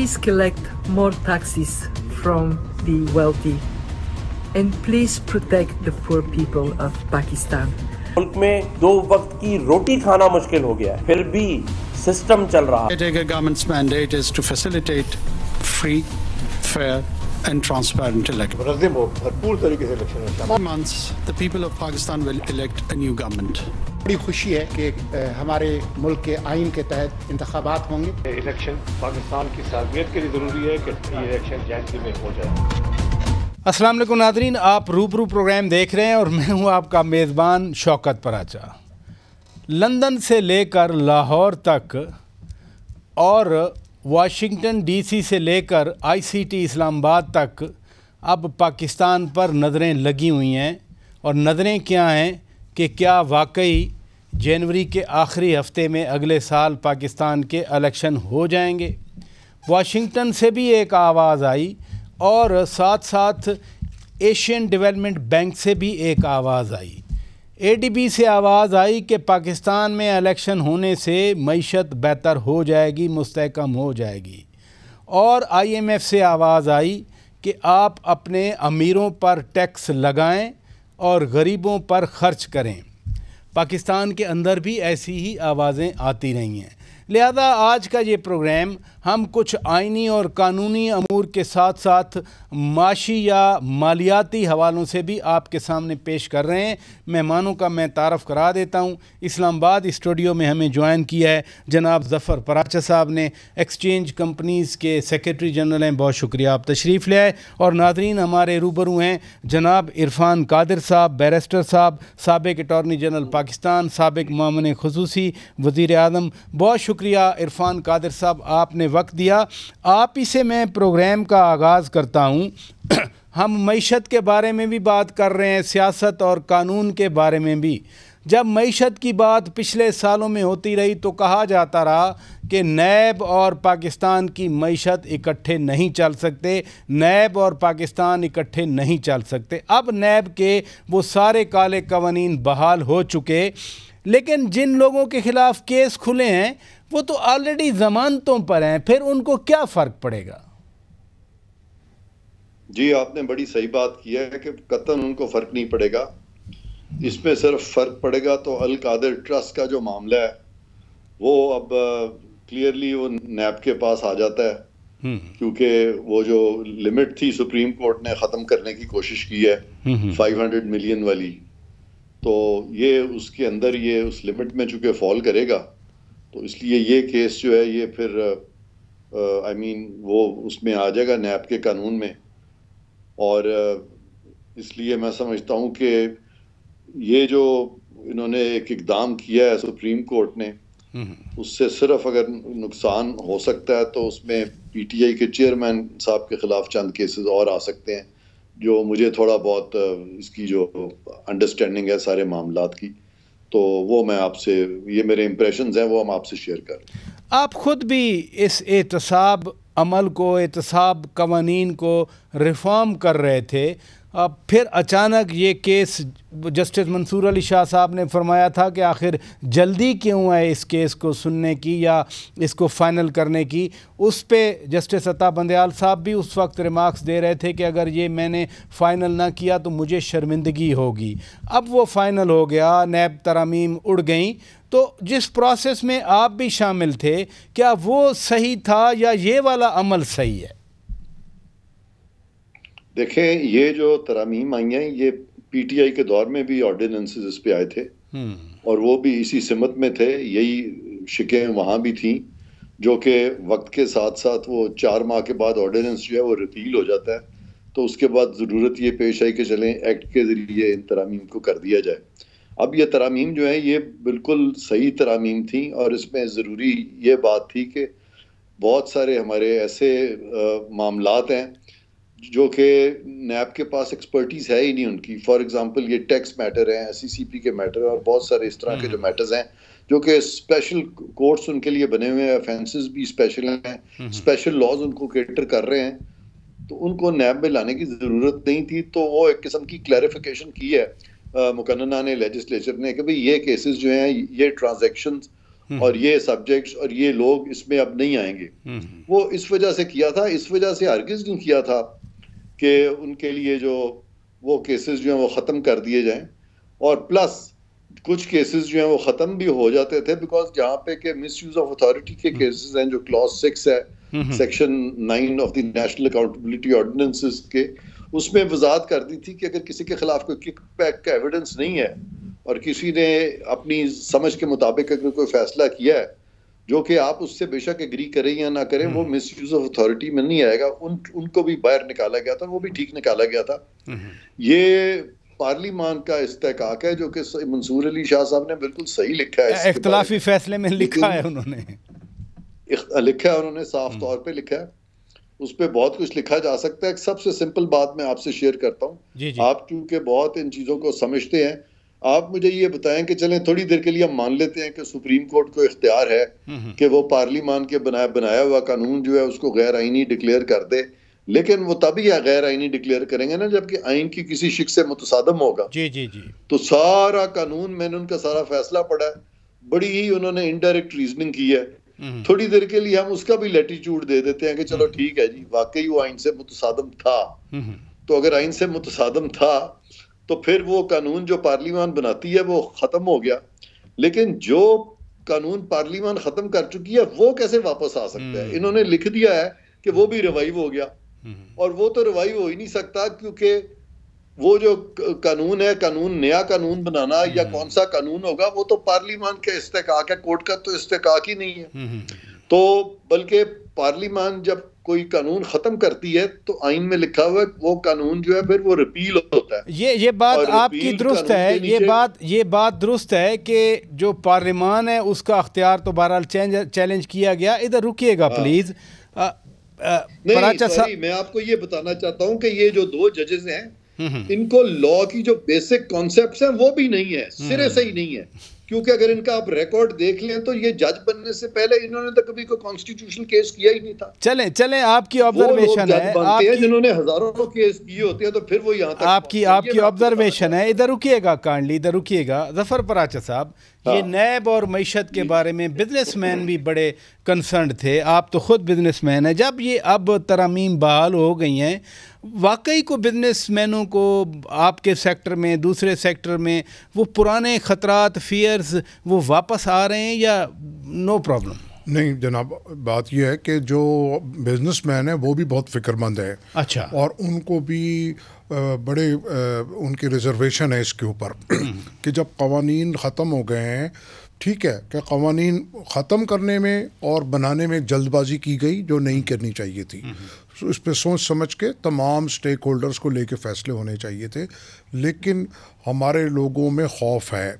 please collect more taxes from the wealthy and please protect the poor people of Pakistan. ملک میں 2 وقت کی روٹی کھانا مشکل ہو گیا ہے، پھر بھی سسٹم چل رہا ہے. Government's mandate is to facilitate free, fair and transparent election. منظم ہو، بھرپور طریقے سے الیکشن میں شامل. Months, the people of Pakistan will elect a new government. بڑی خوشی ہے کہ ہمارے ملک کے آئین کے تحت انتخابات ہوں گے. الیکشن پاکستان کی سالمیت کے لیے ضروری ہے کہ یہ الیکشن جانچی میں ہو جائے. السلام علیکم ناظرین، آپ روبرو پروگرام دیکھ رہے ہیں اور میں ہوں آپ کا میزبان شوکت پراچا. لندن سے لے کر لاہور تک اور واشنگٹن ڈی سی سے لے کر آئی سی ٹی اسلام آباد تک اب پاکستان پر نظریں لگی ہوئی ہیں. اور نظریں کیا ہیں کہ کیا واقعی جنوری کے آخری ہفتے میں اگلے سال پاکستان کے الیکشن ہو جائیں گے. واشنگٹن سے بھی ایک آواز آئی اور ساتھ ساتھ ایشین ڈیولپمنٹ بینک سے بھی ایک آواز آئی. اے ڈی بی سے آواز آئی کہ پاکستان میں الیکشن ہونے سے معیشت بہتر ہو جائے گی، مستحکم ہو جائے گی. اور آئی ایم ایف سے آواز آئی کہ آپ اپنے امیروں پر ٹیکس لگائیں اور غریبوں پر خرچ کریں. پاکستان کے اندر بھی ایسی ہی آوازیں آتی رہی ہیں. لہذا آج کا یہ پروگرام ہم کچھ آئینی اور قانونی امور کے ساتھ ساتھ معاشی یا مالیاتی حوالوں سے بھی آپ کے سامنے پیش کر رہے ہیں. مہمانوں کا میں تعارف کرا دیتا ہوں. اسلام آباد اسٹوڈیو میں ہمیں جوائن کیا ہے جناب ظفر پراچا صاحب نے، ایکسچینج کمپنیز کے سیکریٹری جنرل ہیں. بہت شکریہ، آپ تشریف لے آئے. اور ناظرین ہمارے روبرو ہیں جناب عرفان قادر صاحب، بیرسٹر صاحب، سابق اٹارنی جنرل پاکستان، سابق معاون خصوصی وزیر اعظم. بہت شکریہ عرفان قادر صاحب، آپ نے وقت دیا. آپ ہی سے میں پروگرام کا آغاز کرتا ہوں. ہم معیشت کے بارے میں بھی بات کر رہے ہیں، سیاست اور قانون کے بارے میں بھی. جب معیشت کی بات پچھلے سالوں میں ہوتی رہی تو کہا جاتا رہا کہ نیب اور پاکستان کی معیشت اکٹھے نہیں چل سکتے، نیب اور پاکستان اکٹھے نہیں چل سکتے. اب نیب کے وہ سارے کالے قوانین بحال ہو چکے، لیکن جن لوگوں کے خلاف کیس کھلے ہیں وہ تو آلریڈی ضمانتوں پر ہیں. پھر ان کو کیا فرق پڑے گا؟ جی آپ نے بڑی صحیح بات کی ہے کہ قطعاً ان کو فرق نہیں پڑے گا. اس میں صرف فرق پڑے گا تو القادر ٹرسٹ کا جو معاملہ ہے وہ اب کلیئرلی وہ نیب کے پاس آ جاتا ہے، کیونکہ وہ جو لمٹ تھی سپریم کورٹ نے ختم کرنے کی کوشش کی ہے 500 ملین والی، تو یہ اس کے اندر یہ اس لمٹ میں چونکہ فال کرے گا تو اس لیے یہ کیس جو ہے یہ پھر وہ اس میں آ جائے گا نیب کے قانون میں. اور اس لیے میں سمجھتا ہوں کہ یہ جو انہوں نے ایک اقدام کیا ہے سپریم کورٹ نے، اس سے صرف اگر نقصان ہو سکتا ہے تو اس میں پی ٹی آئی کے چیئرمین صاحب کے خلاف چند کیسز اور آ سکتے ہیں، جو مجھے تھوڑا بہت اس کی جو انڈرسٹینڈنگ ہے سارے معاملات کی، تو وہ میں آپ سے، یہ میرے امپریشنز ہیں وہ ہم آپ سے شیئر کر رہے ہیں. آپ خود بھی اس احتساب عمل کو، احتساب قوانین کو ریفارم کر رہے تھے، پھر اچانک یہ کیس جسٹس منصور علی شاہ صاحب نے فرمایا تھا کہ آخر جلدی کیوں ہے اس کیس کو سننے کی یا اس کو فائنل کرنے کی. اس پہ جسٹس عطا بندیال صاحب بھی اس وقت ریمارکس دے رہے تھے کہ اگر یہ میں نے فائنل نہ کیا تو مجھے شرمندگی ہوگی. اب وہ فائنل ہو گیا، نیب ترامیم اڑ گئیں. تو جس پروسیس میں آپ بھی شامل تھے، کیا وہ صحیح تھا یا یہ والا عمل صحیح ہے؟ دیکھیں یہ جو ترامیم آئی ہیں یہ پی ٹی آئی کے دور میں بھی آرڈیننسز اس پہ آئے تھے اور وہ بھی اسی سمت میں تھے. یہی شکیں وہاں بھی تھیں جو کہ وقت کے ساتھ ساتھ وہ 4 ماہ کے بعد آرڈیننس جو ہے وہ ریپیل ہو جاتا ہے، تو اس کے بعد ضرورت یہ پیش آئی کہ چلیں ایکٹ کے ذریعے ان ترامیم کو کر دیا جائے. اب یہ ترامیم جو ہیں یہ بالکل صحیح ترامیم تھیں اور اس میں ضروری یہ بات تھی کہ بہت سارے ہمارے ایسے معاملات ہیں جو کہ نیب کے پاس ایکسپرٹیز ہے ہی نہیں ان کی. فار ایگزامپل یہ ٹیکس میٹر ہیں، سی سی پی کے میٹر اور بہت سارے اس طرح کے جو میٹرز ہیں جو کہ اسپیشل کورٹس ان کے لیے بنے ہوئے ہیں، افینسز بھی اسپیشل ہیں، اسپیشل لاز ان کو کیٹر کر رہے ہیں، تو ان کو نیب میں لانے کی ضرورت نہیں تھی. تو وہ ایک قسم کی کلیریفیکیشن کی ہے مقننہ نے، لیجسلیچر نے، کہ بھئی یہ کیسز جو ہیں، یہ ٹرانزیکشنز اور یہ سبجیکٹس اور یہ لوگ اس میں اب نہیں آئیں گے. وہ اس وجہ سے کیا تھا, اس وجہ سے ہرگز نہیں کیا تھا کہ ان کے لیے جو وہ کیسز جو ہیں وہ ختم کر دیے جائیں. اور پلس کچھ کیسز جو ہیں وہ ختم بھی ہو جاتے تھے بیکاز جہاں پہ کہ مس یوز آف اتھارٹی کے کیسز ہیں جو کلاس 6 ہے section 9 of the National Accountability Ordinances کے, اس میں وضاحت کر دی تھی کہ اگر کسی کے خلاف کوئی کک بیک کا ایویڈنس نہیں ہے اور کسی نے اپنی سمجھ کے مطابق اگر کوئی فیصلہ کیا ہے جو کہ آپ اس سے بے شک ایگری کریں یا نہ کریں, وہ مس یوز آف اتھارٹی میں نہیں آئے گا. ان کو بھی باہر نکالا گیا تھا, وہ بھی ٹھیک نکالا گیا تھا. یہ پارلیمان کا استحقاق ہے جو کہ منصور علی شاہ صاحب نے بالکل صحیح لکھا ہے. اختلافی فیصلے میں لکھا ہے انہوں نے صاف طور پہ لکھا ہے. اس پہ بہت کچھ لکھا جا سکتا ہے. سب سے سمپل بات میں آپ سے شیئر کرتا ہوں. آپ کیونکہ بہت ان چیزوں کو سمجھتے ہیں, آپ مجھے یہ بتائیں کہ چلیں تھوڑی دیر کے لیے ہم مان لیتے ہیں کہ سپریم کورٹ کو اختیار ہے کہ وہ پارلیمان کے بنایا ہوا قانون جو ہے اس کو غیر آئینی ڈکلیئر کر دے, لیکن وہ تبھی غیر آئینی ڈکلیئر کریں گے نا جبکہ آئین کی کسی شک سے متصادم ہوگا. تو سارا قانون میں نے ان کا سارا فیصلہ پڑھا ہے, بڑی ہی انہوں نے انڈائریکٹ ریزننگ کی ہے. تھوڑی دیر کے لیے ہم اس کا بھی لیٹیچیوڈ دے دیتے ہیں کہ چلو ٹھیک ہے جی واقعی وہ آئین سے متصادم تھا. تو اگر آئین سے متصادم تھا تو پھر وہ قانون جو پارلیمان بناتی ہے وہ ختم ہو گیا, لیکن جو قانون پارلیمان ختم کر چکی ہے وہ کیسے واپس آ سکتا ہے؟ انہوں نے لکھ دیا ہے کہ وہ بھی ریوائیو ہو گیا, اور وہ تو ریوائیو ہو ہی نہیں سکتا کیونکہ وہ جو قانون ہے, نیا قانون بنانا یا کون سا قانون ہوگا وہ تو پارلیمان کا استحقاق ہے, کورٹ کا تو استحقاق ہی نہیں ہے. تو بلکہ پارلیمان جب کوئی قانون ختم کرتی ہے تو آئین میں لکھا ہوا ہے وہ قانون جو ہے پھر وہ ریپیل ہوتا ہے. یہ بات آپ کی درست ہے, یہ بات درست ہے کہ جو پارلیمان ہے اس کا اختیار تو بہرحال چیلنج کیا گیا. ادھر رکیے گا پلیز. نہیں, میں آپ کو یہ بتانا چاہتا ہوں کہ یہ جو 2 ججز ہیں ان کو لا کی جو بیسک کانسیپٹس ہیں وہ بھی نہیں ہے, سرے سے ہی نہیں ہے. کیونکہ اگر ان کا آپ ریکارڈ دیکھ لیں تو یہ جج بننے سے پہلے انہوں نے تو کبھی کوئی کانسٹیٹیوشنل کیس کیا ہی نہیں تھا. چلیں آپ کی آبزرویشن ہے, جنہوں نے ہزاروں کیس کیے ہوتے ہیں تو پھر وہ یہاں تک آپ کی آبزرویشن ہے. ادھر رکیے گا کانڈلی, ادھر رکیے گا. ظفر پراچا صاحب, یہ نیب اور معیشت کے بارے میں بزنس مین بھی بڑے کنسرنڈ تھے, آپ تو خود بزنس مین ہیں. جب یہ اب ترامیم بحال ہو گئی ہیں, واقعی کو بزنس مینوں کو آپ کے سیکٹر میں دوسرے سیکٹر میں وہ پرانے خطرات فیئرز وہ واپس آ رہے ہیں یا نو پرابلم؟ نہیں جناب, بات یہ ہے کہ جو بزنس مین ہے وہ بھی بہت فکر مند ہے. اچھا. اور ان کو بھی بڑے ان کی ریزرویشن ہے اس کے اوپر کہ جب قوانین ختم ہو گئے ہیں, ٹھیک ہے کہ قوانین ختم کرنے میں اور بنانے میں جلد بازی کی گئی جو نہیں کرنی چاہیے تھی. اس پہ سوچ سمجھ کے تمام سٹیک ہولڈرز کو لے کے فیصلے ہونے چاہیے تھے. لیکن ہمارے لوگوں میں خوف ہے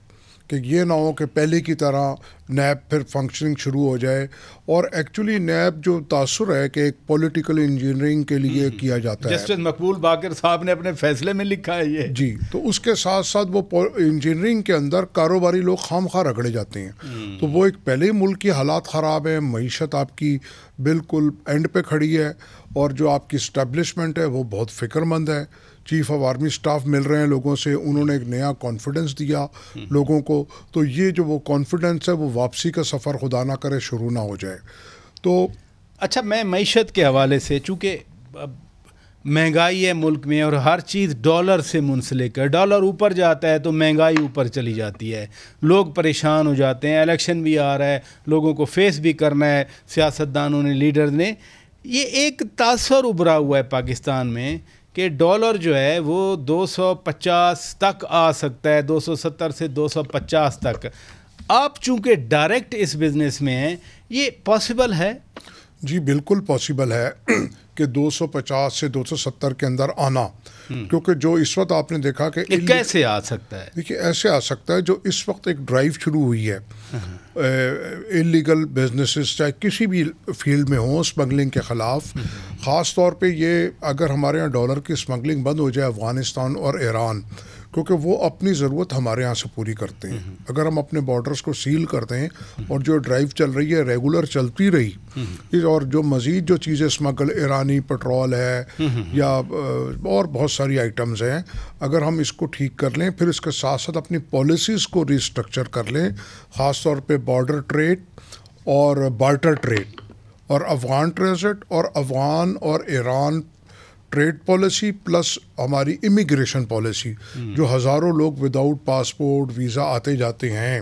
کہ یہ نہ ہو کہ پہلے کی طرح نیب پھر فنکشننگ شروع ہو جائے. اور ایکچولی نیب جو تاثر ہے کہ ایک پولیٹیکل انجینئرنگ کے لیے کیا جاتا ہے. جسٹس مقبول باقر صاحب نے اپنے فیصلے میں لکھا ہے یہ. جی, تو اس کے ساتھ ساتھ وہ انجینئرنگ کے اندر کاروباری لوگ خام خواہ رگڑے جاتے ہیں. تو وہ ایک پہلے ہی ملک کی حالات خراب ہیں, معیشت آپ کی بالکل اینڈ پہ کھڑی ہے, اور جو آپ کی اسٹیبلشمنٹ ہے وہ بہت فکر مند ہے. چیف آف آرمی اسٹاف مل رہے ہیں لوگوں سے, انہوں نے ایک نیا کانفیڈنس دیا لوگوں کو. تو یہ جو وہ کانفیڈنس ہے وہ واپسی کا سفر خدا نہ کرے شروع نہ ہو جائے. تو اچھا, میں معیشت کے حوالے سے, چونکہ مہنگائی ہے ملک میں اور ہر چیز ڈالر سے منسلک ہے, ڈالر اوپر جاتا ہے تو مہنگائی اوپر چلی جاتی ہے, لوگ پریشان ہو جاتے ہیں. الیکشن بھی آ رہا ہے, لوگوں کو فیس بھی کرنا ہے, سیاستدانوں نے, لیڈر نے. یہ ایک تاثر ابھرا ہوا ہے پاکستان میں کہ ڈالر جو ہے وہ 250 تک آ سکتا ہے, 270 سے 250 تک. آپ چونکہ ڈائریکٹ اس بزنس میں ہیں, یہ پاسبل ہے؟ جی بالکل پاسبل ہے کہ 250 سے 270 کے اندر آنا, کیونکہ جو اس وقت آپ نے دیکھا کہ کیسے آ سکتا ہے. دیکھیے ایسے آ سکتا ہے, جو اس وقت ایک ڈرائیو شروع ہوئی ہے انلیگل بزنسز چاہے کسی بھی فیلڈ میں ہوں اسمگلنگ کے خلاف. خاص طور پہ یہ اگر ہمارے یہاں ڈالر کی اسمگلنگ بند ہو جائے افغانستان اور ایران, کیونکہ وہ اپنی ضرورت ہمارے یہاں سے پوری کرتے ہیں. اگر ہم اپنے بارڈرز کو سیل کر دیں اور جو ڈرائیو چل رہی ہے ریگولر چلتی رہی, اور جو مزید جو چیزیں اسمگل ایرانی پٹرول ہے یا اور بہت ساری آئٹمز ہیں, اگر ہم اس کو ٹھیک کر لیں, پھر اس کے ساتھ ساتھ اپنی پالیسیز کو ریسٹرکچر کر لیں, خاص طور پہ بارڈر ٹریڈ اور بارٹر ٹریڈ اور افغان ٹرانزٹ اور افغان اور ایران ٹریڈ پالیسی پلس ہماری امیگریشن پالیسی, جو ہزاروں لوگ وداؤٹ پاسپورٹ ویزا آتے جاتے ہیں,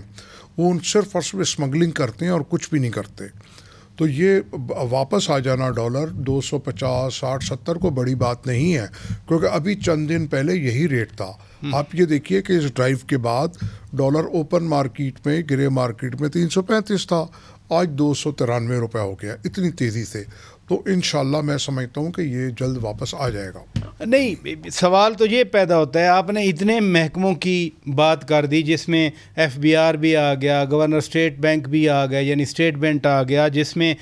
وہ صرف اور صرف اسمگلنگ کرتے ہیں اور کچھ بھی نہیں کرتے. تو یہ واپس آ جانا ڈالر 250, 60, 70 کو بڑی بات نہیں ہے, کیونکہ ابھی چند دن پہلے یہی ریٹ تھا. آپ یہ دیکھیے کہ اس ڈرائیو کے بعد ڈالر اوپن مارکیٹ میں, گرے مارکیٹ میں 335 تھا, آج 293 روپے ہو گیا اتنی تیزی سے. تو انشاءاللہ میں سمجھتا ہوں کہ یہ جلد واپس آ جائے گا. نہیں, سوال تو یہ پیدا ہوتا ہے, آپ نے اتنے محکموں کی بات کر دی جس میں FBR بھی آ گیا, گورنر اسٹیٹ بینک بھی آ گیا, یعنی اسٹیٹ بینک آ گیا, جس میں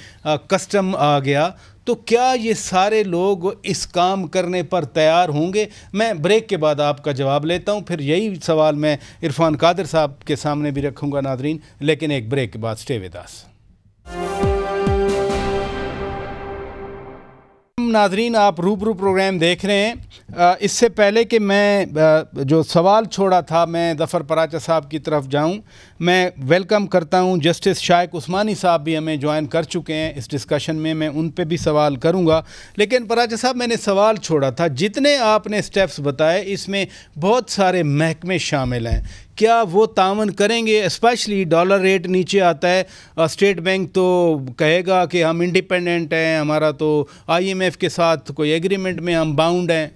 کسٹم آ گیا, تو کیا یہ سارے لوگ اس کام کرنے پر تیار ہوں گے؟ میں بریک کے بعد آپ کا جواب لیتا ہوں, پھر یہی سوال میں عرفان قادر صاحب کے سامنے بھی رکھوں گا ناظرین, لیکن ایک بریک کے بعد اسٹے ود اس. ناظرین, آپ روبرو پروگرام دیکھ رہے ہیں. اس سے پہلے کہ میں جو سوال چھوڑا تھا میں ظفر پراچا صاحب کی طرف جاؤں, میں ویلکم کرتا ہوں جسٹس شائق عثمانی صاحب بھی ہمیں جوائن کر چکے ہیں اس ڈسکشن میں ان پہ بھی سوال کروں گا. لیکن پراچا صاحب, میں نے سوال چھوڑا تھا, جتنے آپ نے سٹیپس بتائے اس میں بہت سارے محکمے شامل ہیں, کیا وہ تعاون کریں گے؟ اسپیشلی ڈالر ریٹ نیچے آتا ہے, اسٹیٹ بینک تو کہے گا کہ ہم انڈیپینڈنٹ ہیں, ہمارا تو IMF کے ساتھ کوئی ایگریمنٹ میں ہم باؤنڈ ہیں.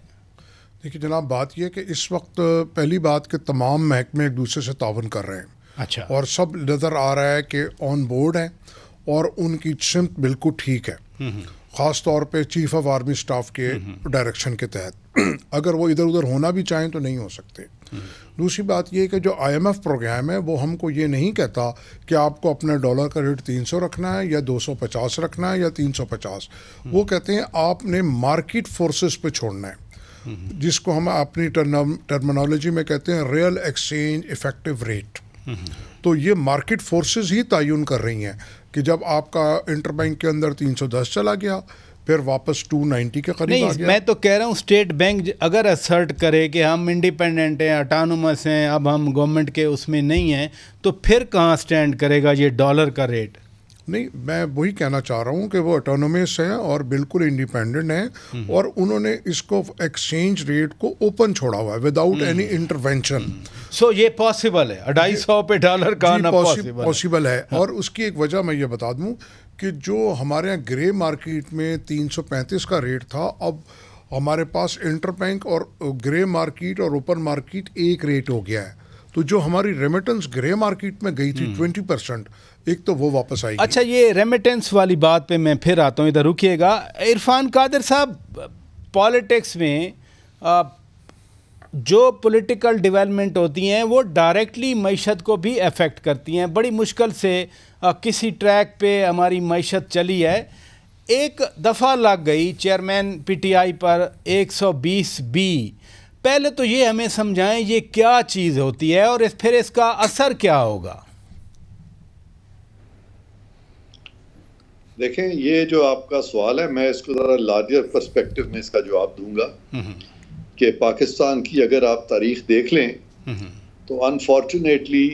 دیکھیے جناب, بات یہ ہے کہ اس وقت پہلی بات کہ تمام محکمے ایک دوسرے سے تعاون کر رہے ہیں. اچھا. اور سب نظر آ رہا ہے کہ آن بورڈ ہیں اور ان کی سمت بالکل ٹھیک ہے, خاص طور پہ چیف آف آرمی اسٹاف کے ڈائریکشن کے تحت. اگر وہ ادھر ادھر ہونا بھی چاہیں تو نہیں ہو سکتے. دوسری بات یہ کہ جو IMF پروگرام ہے وہ ہم کو یہ نہیں کہتا کہ آپ کو اپنے ڈالر کا ریٹ 300 رکھنا ہے یا 250 رکھنا ہے یا 350. وہ کہتے ہیں آپ نے مارکیٹ فورسز پہ چھوڑنا ہے, جس کو ہم اپنی ٹرمنالوجی میں کہتے ہیں ریئل ایکسچینج ایفیکٹو ریٹ. تو یہ مارکیٹ فورسز ہی تعین کر رہی ہیں کہ جب آپ کا انٹر بینک کے اندر 310 چلا گیا, پھر واپس 290 کے قریب آ گیا. میں تو کہہ رہا ہوں اسٹیٹ بینک اگر اسرٹ کرے کہ ہم انڈیپینڈنٹ ہیں, اٹانومس ہیں, اب ہم گورنمنٹ کے اس میں نہیں ہیں, تو پھر کہاں سٹینڈ کرے گا یہ ڈالر کا ریٹ؟ نہیں, میں وہی کہنا چاہ رہا ہوں کہ وہ اٹانومس ہیں اور بالکل انڈیپینڈنٹ ہیں, اور انہوں نے اس کو ایکسچینج ریٹ کو اوپن چھوڑا ہوا ہے وداؤٹ اینی انٹرونشن. سو یہ پاسبل ہے, 250 پہ ڈالر کا آنا پاسبل ہے. اور اس کی ایک وجہ میں یہ بتا دوں کہ جو ہمارے یہاں گرے مارکیٹ میں 335 کا ریٹ تھا, اب ہمارے پاس انٹر بینک اور گرے مارکیٹ اور اوپن مارکیٹ ایک ریٹ ہو گیا ہے. تو جو ہماری ریمیٹنس گرے مارکیٹ میں گئی تھی 20%, ایک تو وہ واپس آئی. اچھا, یہ ریمیٹنس والی بات پہ میں پھر آتا ہوں, ادھر رکیے گا. عرفان قادر صاحب, پالیٹکس میں جو پولیٹیکل ڈیولپمنٹ ہوتی ہیں وہ ڈائریکٹلی معیشت کو بھی افیکٹ کرتی ہیں. بڑی مشکل سے کسی ٹریک پہ ہماری معیشت چلی ہے. ایک دفعہ لگ گئی چیئرمین PTI پر 120B. پہلے تو یہ ہمیں سمجھائیں یہ کیا چیز ہوتی ہے اور پھر اس کا اثر کیا ہوگا؟ دیکھیں, یہ جو آپ کا سوال ہے, میں اس کو ذرا لارجر پرسپیکٹو میں اس کا جواب دوں گا کہ پاکستان کی اگر آپ تاریخ دیکھ لیں تو انفارچونیٹلی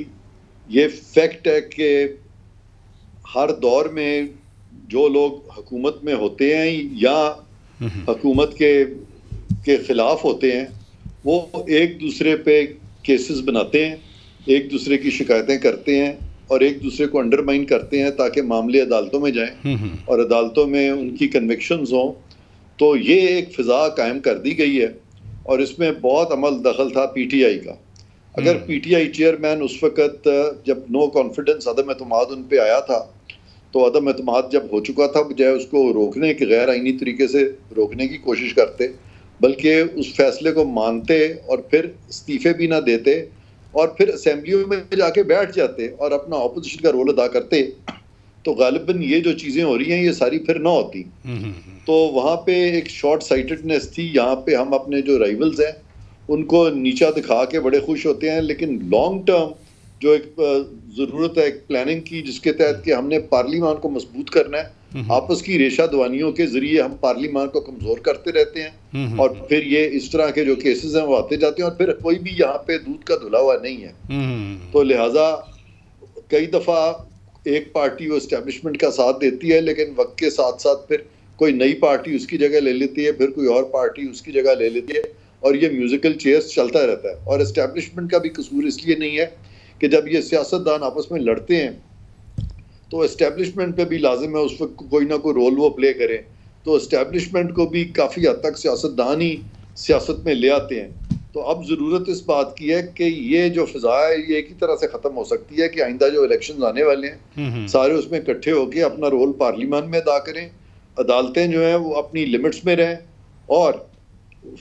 یہ فیکٹ ہے کہ ہر دور میں جو لوگ حکومت میں ہوتے ہیں یا حکومت کے خلاف ہوتے ہیں, وہ ایک دوسرے پہ کیسز بناتے ہیں, ایک دوسرے کی شکایتیں کرتے ہیں اور ایک دوسرے کو انڈرمائن کرتے ہیں تاکہ معاملے عدالتوں میں جائیں اور عدالتوں میں ان کی کنوکشنز ہوں. تو یہ ایک فضا قائم کر دی گئی ہے اور اس میں بہت عمل دخل تھا PTI کا. اگر PTI چیئرمین اس وقت جب نو کانفیڈنس, عدم اعتماد ان پہ آیا تھا, تو عدم اعتماد جب ہو چکا تھا, بجائے اس کو روکنے کے, غیر آئینی طریقے سے روکنے کی کوشش کرتے, بلکہ اس فیصلے کو مانتے اور پھر استعفے بھی نہ دیتے اور پھر اسمبلیوں میں جا کے بیٹھ جاتے اور اپنا اپوزیشن کا رول ادا کرتے, تو غالباً یہ جو چیزیں ہو رہی ہیں یہ ساری پھر نہ ہوتی. تو وہاں پہ ایک شارٹ سائٹڈنیس تھی. یہاں پہ ہم اپنے جو رائیولز ہیں ان کو نیچا دکھا کے بڑے خوش ہوتے ہیں، لیکن لانگ ٹرم جو ایک ضرورت ہے ایک پلاننگ کی، جس کے تحت کہ ہم نے پارلیمان کو مضبوط کرنا ہے، آپس کی ریشہ دوانیوں کے ذریعے ہم پارلیمان کو کمزور کرتے رہتے ہیں، اور پھر یہ اس طرح کے جو کیسز ہیں وہ آتے جاتے ہیں، اور پھر کوئی بھی یہاں پہ دودھ کا دھلا ہوا نہیں ہے. تو لہٰذا کئی دفعہ ایک پارٹی وہ اسٹیبلشمنٹ کا ساتھ دیتی ہے، لیکن وقت کے ساتھ ساتھ پھر کوئی نئی پارٹی اس کی جگہ لے لیتی ہے، پھر کوئی اور پارٹی اس کی جگہ لے لیتی ہے، اور یہ میوزیکل چیئرز چلتا رہتا ہے. اور اسٹیبلشمنٹ کا بھی قصور اس لیے نہیں ہے کہ جب یہ سیاستدان آپس میں لڑتے ہیں تو اسٹیبلشمنٹ پہ بھی لازم ہے اس وقت کوئی نہ کوئی رول وہ پلے کرے. تو اسٹیبلشمنٹ کو بھی کافی حد تک سیاستدان ہی سیاست میں لے آتے ہیں. تو اب ضرورت اس بات کی ہے کہ یہ جو فضا ہے یہ ایک ہی طرح سے ختم ہو سکتی ہے کہ آئندہ جو الیکشنز آنے والے ہیں سارے اس میں اکٹھے ہو کے اپنا رول پارلیمان میں ادا کریں، عدالتیں جو ہیں وہ اپنی لمٹس میں رہیں، اور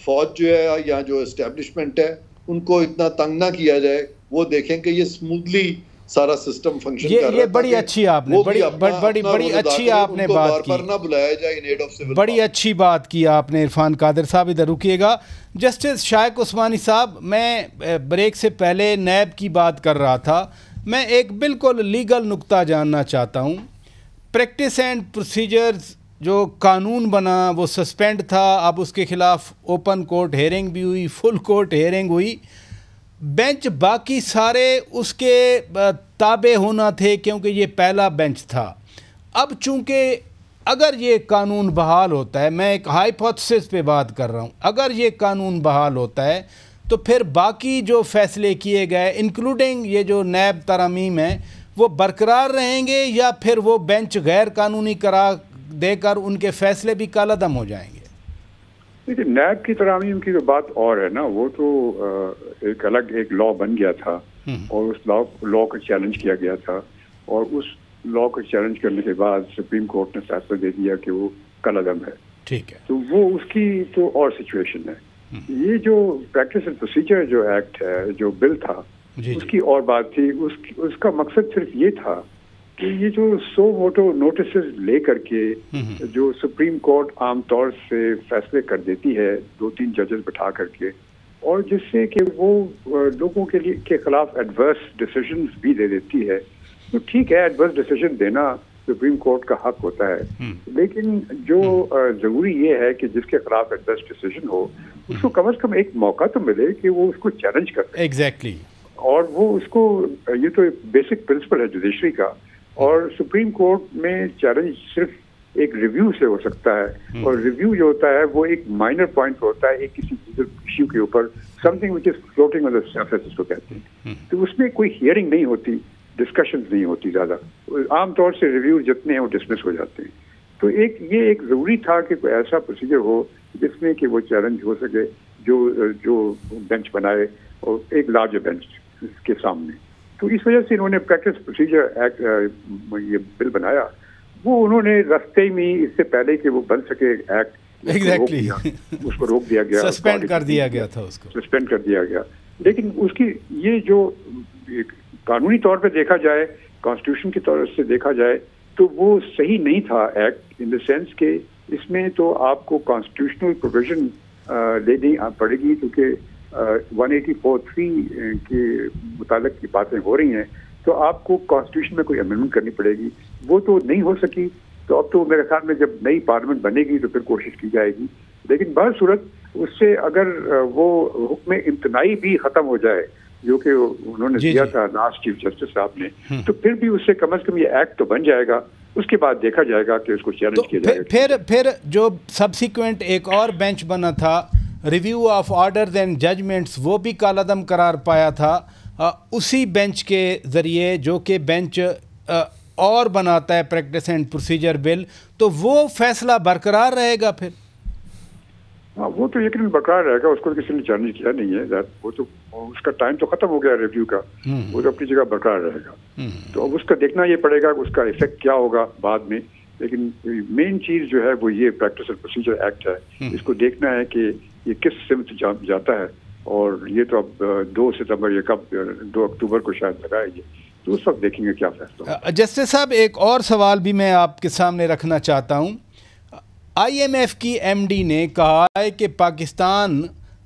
فوج جو ہے یا جو اسٹیبلشمنٹ ہے ان کو اتنا تنگ نہ کیا جائے. وہ دیکھیں کہ یہ اسموتھلی سارا سسٹم فنکشن کر رہا ہے. یہ بڑی اچھی آپ نے بڑی اچھی آپ نے بات کی، نہ بلایا جائے ان ایڈ آف سول، بڑی اچھی بات کی آپ نے. عرفان قادر صاحب ادھر رکیے گا. جسٹس شائق عثمانی صاحب، میں بریک سے پہلے نیب کی بات کر رہا تھا، میں ایک بالکل لیگل نقطہ جاننا چاہتا ہوں. پریکٹس اینڈ پروسیجرز جو قانون بنا وہ سسپینڈ تھا، اب اس کے خلاف اوپن کورٹ ہیئرنگ بھی ہوئی، فل کورٹ ہیئرنگ ہوئی. بینچ باقی سارے اس کے تابع ہونا تھے کیونکہ یہ پہلا بینچ تھا. اب چونکہ اگر یہ قانون بحال ہوتا ہے، میں ایک ہائیپوتھسس پہ بات کر رہا ہوں، اگر یہ قانون بحال ہوتا ہے تو پھر باقی جو فیصلے کیے گئے انکلوڈنگ یہ جو نیب ترامیم ہیں وہ برقرار رہیں گے، یا پھر وہ بینچ غیر قانونی قرار دے کر ان کے فیصلے بھی کالعدم ہو جائیں گے؟ دیکھیے، نیب کی ترامیم کی تو بات اور ہے نا، وہ تو ایک الگ ایک لا بن گیا تھا اور اس لا کو چیلنج کیا گیا تھا، اور اس لا کو چیلنج کرنے کے بعد سپریم کورٹ نے فیصلہ دے دیا کہ وہ کالعدم ہے. ٹھیک ہے، تو وہ اس کی تو اور سچویشن ہے. یہ جو پریکٹس اینڈ پروسیجر جو ایکٹ ہے، جو بل تھا، اس کی اور بات تھی. اس کا مقصد صرف یہ تھا کہ یہ جو سو ووٹو نوٹسز لے کر کے جو سپریم کورٹ عام طور سے فیصلے کر دیتی ہے 2-3 ججز بٹھا کر کے، اور جس سے کہ وہ لوگوں کے خلاف ایڈورس ڈیسیژنز بھی دے دیتی ہے. تو ٹھیک ہے، ایڈورس ڈیسیژن دینا سپریم کورٹ کا حق ہوتا ہے، لیکن جو ضروری یہ ہے کہ جس کے خلاف ایڈورس ڈیسیژن ہو اس کو کم از کم ایک موقع تو ملے کہ وہ اس کو چیلنج کر سکے. ایگزیکٹلی. اور وہ اس کو، یہ تو بیسک پرنسپل ہے جوڈیشری کا، اور سپریم کورٹ میں چیلنج صرف ایک ریویو سے ہو سکتا ہے، اور ریویو جو ہوتا ہے وہ ایک مائنر پوائنٹ ہوتا ہے، ایک کسی ایشو کے اوپر، something which is floating on the surface اس کو کہتے ہیں. تو اس میں کوئی ہیئرنگ نہیں ہوتی، ڈسکشنز نہیں ہوتی زیادہ. عام طور سے ریویو جتنے ہیں وہ ڈسمس ہو جاتے ہیں. تو یہ ایک ضروری تھا کہ کوئی ایسا پروسیجر ہو جس میں کہ وہ چیلنج ہو سکے جو بینچ بنائے، اور ایک لارج بینچ کے سامنے. تو اس وجہ سے انہوں نے پریکٹس پروسیجر ایکٹ یہ بل بنایا. وہ انہوں نے رستے میں اس سے پہلے کہ وہ بن سکے ایکٹ، اس کو روک دیا گیا، سسپینڈ کر دیا گیا تھا، اس کو سسپینڈ کر دیا گیا. لیکن اس کی یہ جو قانونی طور پہ دیکھا جائے، کانسٹیٹیوشن کی طور سے دیکھا جائے، تو وہ صحیح نہیں تھا ایکٹ، ان دا سینس کہ اس میں تو آپ کو کانسٹیٹیوشنل پروویژن لینی پڑے گی، کیونکہ 184(3) کے متعلق کی باتیں ہو رہی ہیں، تو آپ کو کانسٹیٹیوشن میں کوئی امینڈمنٹ کرنی پڑے گی. وہ تو نہیں ہو سکی. تو اب تو میرے خیال میں جب نئی پارلیمنٹ بنے گی تو پھر کوشش کی جائے گی. لیکن بہرصورت اس سے اگر وہ حکم امتناعی بھی ختم ہو جائے جو کہ انہوں نے دیا تھا لاسٹ چیف جسٹس صاحب نے، تو پھر بھی اس سے کم از کم یہ ایکٹ تو بن جائے گا. اس کے بعد دیکھا جائے گا کہ اس کو چیلنج کیا جائے گا. پھر جو سبسیکوینٹ ایک اور بینچ بنا تھا، review of orders and judgments, وہ بھی کالعدم قرار پایا تھا اسی بینچ کے ذریعے، جو کہ بینچ اور بناتا ہے پریکٹس اینڈ پروسیجر بل. تو وہ فیصلہ برقرار رہے گا پھر؟ ہاں، وہ تو یقیناً برقرار رہے گا. اس کو کسی نے چیلنج کیا نہیں ہے. وہ تو اس کا ٹائم تو ختم ہو گیا ریویو کا، وہ تو اپنی جگہ برقرار رہے گا. تو اب اس کا دیکھنا یہ پڑے گا کہ اس کا افیکٹ کیا ہوگا بعد میں. لیکن مین چیز جو ہے وہ یہ پریکٹس اینڈ پروسیجر ایکٹ ہے. اس کو دیکھنا ہے کہ یہ کس سمت جاتا ہے، اور یہ تو اب 2 ستمبر یا کب 2 اکتوبر کو شاید لگائے گی، تو اس وقت دیکھیں گے کیا فیصلہ. جسٹس صاحب، ایک اور سوال بھی میں آپ کے سامنے رکھنا چاہتا ہوں. IMF کی MD نے کہا ہے کہ Pakistan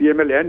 PMLN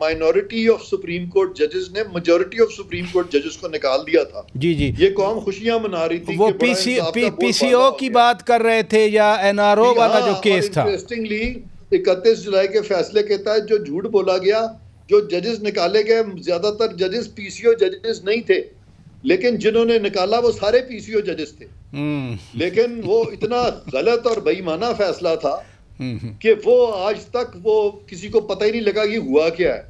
minority of supreme court ججز نے میجورٹی آف سپریم کورٹ ججز کو نکال دیا تھا. جی جی یہ قوم خوشیاں منا رہی تھی. وہ پی سی او کی بات کر رہے تھے یا این آر او والا جو کیس تھا. انٹرسٹنگلی 31 جولائی کے فیصلے کے تحت جو جھوٹ بولا گیا, جو ججز نکالے گئے زیادہ تر ججز پی سی او ججز نہیں تھے, لیکن جنہوں نے نکالا وہ سارے پی سی او ججز تھے. لیکن وہ اتنا غلط اور بے ایمانہ فیصلہ تھا کہ وہ آج تک وہ کسی کو پتہ ہی نہیں لگا یہ ہوا کیا ہے.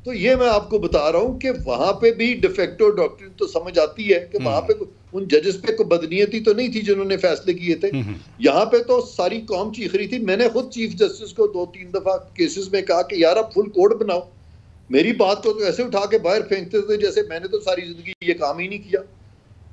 تو یہ میں آپ کو بتا رہا ہوں کہ وہاں پہ بھی ڈیفیکٹو ڈاکٹرن تو سمجھ آتی ہے کہ وہاں پہ ان ججز پہ کوئی بدنیتی تو نہیں تھی جنہوں نے فیصلے کیے تھے. یہاں پہ تو ساری قوم چیخ رہی تھی. میں نے خود چیف جسٹس کو 2-3 دفعہ کیسز میں کہا کہ یار اب فل کوڈ بناؤ. میری بات کو تو ایسے اٹھا کے باہر پھینکتے تھے جیسے میں نے تو ساری زندگی یہ کام ہی نہیں کیا.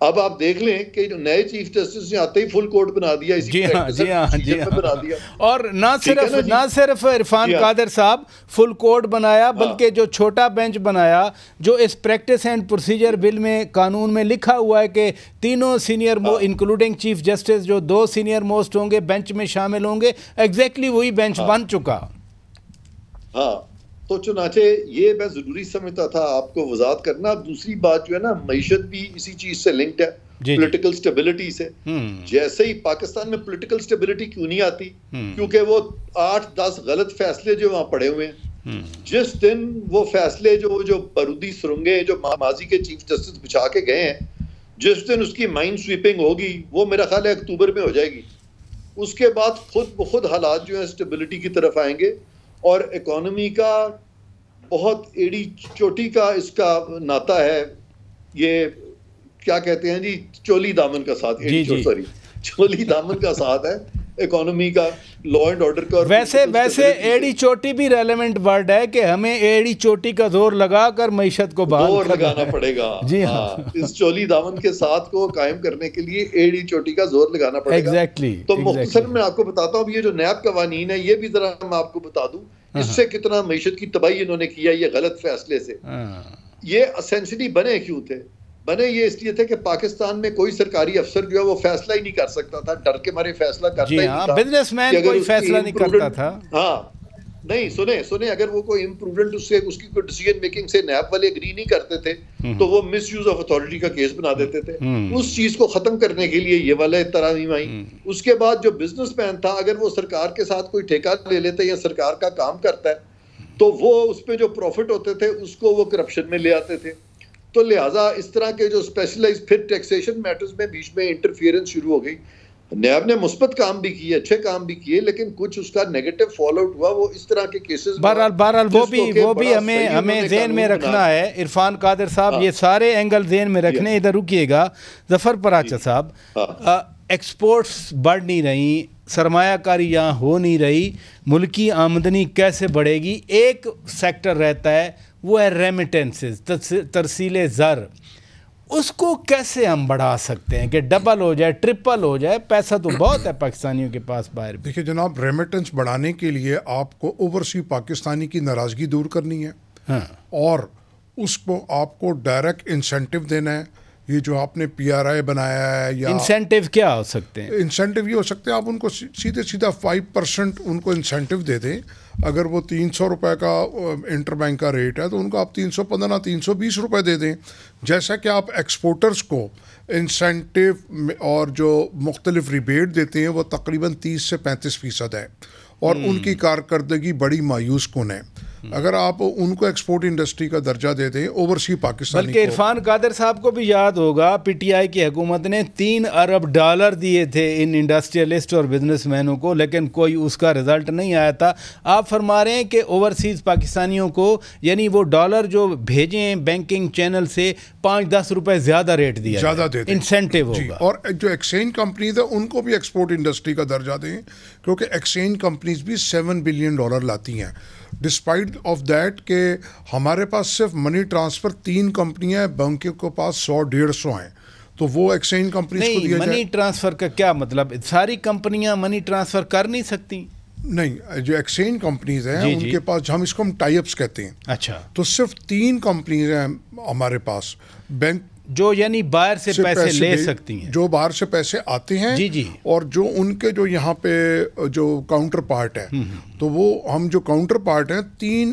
اب آپ دیکھ لیں کہ جو نئے چیف جسٹس نے آتے ہی فل کوڈ بنا دیا. جی ہاں بنا دیا. اور نہ صرف عرفان قادر صاحب فل کوڈ بنایا, بلکہ جو چھوٹا بینچ بنایا, جو اس پریکٹس اینڈ پروسیجر بل میں قانون میں لکھا ہوا ہے کہ تینوں سینئر انکلوڈنگ چیف جسٹس جو 2 سینئر موسٹ ہوں گے بینچ میں شامل ہوں گے, ایگزیکٹلی وہی بینچ بن چکا. ہاں تو چنانچہ یہ میں ضروری سمجھتا تھا آپ کو وضاحت کرنا. اب دوسری بات جو ہے نا, معیشت بھی اسی چیز سے لنکڈ ہے, پولیٹیکل سٹیبلٹی سے. جیسے ہی پاکستان میں پولیٹیکل سٹیبلٹی کیوں نہیں آتی, کیونکہ وہ 8-10 غلط فیصلے جو وہاں پڑے ہوئے ہیں. جس دن وہ فیصلے جو بارودی سرنگیں جو ماضی کے چیف جسٹس بچھا کے گئے ہیں, جس دن اس کی مائنڈ سویپنگ ہوگی, وہ میرا خیال ہے اکتوبر میں ہو جائے گی. اس کے بعد خود حالات جو ہیں سٹیبلٹی کی طرف آئیں گے. اور اکانومی کا بہت ایڑی چوٹی کا اس کا ناتا ہے, یہ کیا کہتے ہیں جی, چولی دامن کا ساتھ. چولی دامن کا ساتھ ہے اکانومی کا, لا اینڈ آرڈر کا. ویسے ایڑی چوٹی بھی ریلیونٹ ورڈ ہے کہ ہمیں ایڑی چوٹی کا زور لگا کر معیشت کو زور لگانا پڑے گا. جی ہاں, اس چولی دامن کے ساتھ کو قائم کرنے کے لیے ایڑی چوٹی کا زور لگانا پڑے گا. ایگزیکٹلی. تو مختصر میں آپ کو بتاتا ہوں, یہ جو نیب قوانین ہے یہ بھی ذرا میں آپ کو بتا دوں اس سے کتنا معیشت کی تباہی انہوں نے کیا یہ غلط فیصلے سے. یہ اسینشلی بنے کیوں تھے؟ بنے یہ اس لیے تھے کہ پاکستان میں کوئی سرکاری افسر جو ہے وہ فیصلہ ہی نہیں کر سکتا تھا, ڈر کے مارے فیصلہ کرتا ہی نہیں تھا. بزنس مین کوئی فیصلہ نہیں کرتا تھا. ہاں نہیں, سنیں اگر وہ کوئی امپروڈنٹ اس کی کوئی ڈیسیژن میکنگ سے نیب والے اگری نہیں کرتے تھے تو وہ مس یوز آف اتھارٹی کا کیس بنا دیتے تھے. اس چیز کو ختم کرنے کے لیے یہ والا ترامیم آئی. اس کے بعد جو بزنس مین تھا, اگر وہ سرکار کے ساتھ کوئی ٹھیکہ لے لیتے یا سرکار کا کام کرتا ہے تو وہ اس پہ جو پروفٹ ہوتے تھے اس کو وہ کرپشن میں لے آتے تھے. تو لہٰذا اس طرح کے جو اسپیشلائز پھر ٹیکسیشن میٹرز میں بیچ میں انٹرفیئرنس شروع ہو گئی. نیب نے مثبت کام بھی کیے, اچھے کام بھی کیے, لیکن کچھ اس کا نیگیٹو فال آؤٹ ہوا. وہ اس طرح کے کیسز بہرحال وہ بھی ہمیں ذہن میں رکھنا ہے. عرفان قادر صاحب یہ سارے اینگل ذہن میں رکھنے. ادھر رکیے گا ظفر پراچا صاحب. ایکسپورٹس بڑھ نہیں رہی, سرمایہ کاری یہاں ہو نہیں رہی, ملکی آمدنی کیسے بڑھے گی؟ ایک سیکٹر رہتا ہے وہ ہے ریمیٹنسز, ترسیل زر. اس کو کیسے ہم بڑھا سکتے ہیں کہ ڈبل ہو جائے, ٹرپل ہو جائے؟ پیسہ تو بہت ہے پاکستانیوں کے پاس باہر. دیکھیے جناب, ریمیٹنس بڑھانے کے لیے آپ کو اوورسی پاکستانی کی ناراضگی دور کرنی ہے اور اس کو آپ کو ڈائریکٹ انسینٹیو دینا ہے. یہ جو آپ نے پی آر آئی بنایا ہے, یا انسینٹیو کیا ہو سکتے ہیں؟ انسینٹیو یہ ہو سکتے ہیں آپ ان کو سیدھا 5% ان کو انسینٹیو دے دیں. اگر وہ 300 روپے کا انٹر بینک کا ریٹ ہے تو ان کو آپ 315 320 روپے دے دیں. جیسا کہ آپ ایکسپورٹرز کو انسینٹیو اور جو مختلف ریبیٹ دیتے ہیں وہ تقریباً 30 سے 35% ہے اور ان کی کارکردگی بڑی مایوس کن ہے. اگر آپ ان کو ایکسپورٹ انڈسٹری کا درجہ دے دیں اوورسی پاکستانی. بلکہ عرفان قادر صاحب کو بھی یاد ہوگا پی ٹی آئی کی حکومت نے $3 ارب دیے تھے ان انڈسٹریلسٹ اور بزنس مینوں کو, لیکن کوئی اس کا رزلٹ نہیں آیا تھا. آپ فرما رہے ہیں کہ اوورسیز پاکستانیوں کو یعنی وہ ڈالر جو بھیجیں بینکنگ چینل سے 5-10 روپے زیادہ ریٹ دیا, زیادہ دے دیں, انسینٹیو ہوگا. اور جو ایکسچینج کمپنیز ہیں ان کو بھی ایکسپورٹ انڈسٹری کا درجہ دیں, کیونکہ ایکسچینج کمپنیز بھی $7 بلین لاتی ہیں. ڈسپائٹ آف دیٹ کہ ہمارے پاس صرف منی ٹرانسفر 3 کمپنیاں ہیں, بینکوں کے پاس 100-150 ہیں, تو وہ ایکسچینج کمپنیز کو دیا جائے. منی ٹرانسفر کا کیا مطلب؟ ساری کمپنیاں منی ٹرانسفر کر نہیں سکتی؟ نہیں, جو ایکسچینج کمپنیز ہیں ان کے پاس, ہم اس کو ٹائی اپس کہتے ہیں. اچھا, تو صرف 3 کمپنیز ہیں ہمارے پاس بینک جو یعنی باہر سے پیسے لے سکتی ہیں, جو باہر سے پیسے آتے ہیں. جی جی. اور جو ان کے جو یہاں پہ جو کاؤنٹر پارٹ ہے, تو وہ ہم جو کاؤنٹر پارٹ ہیں 3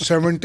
70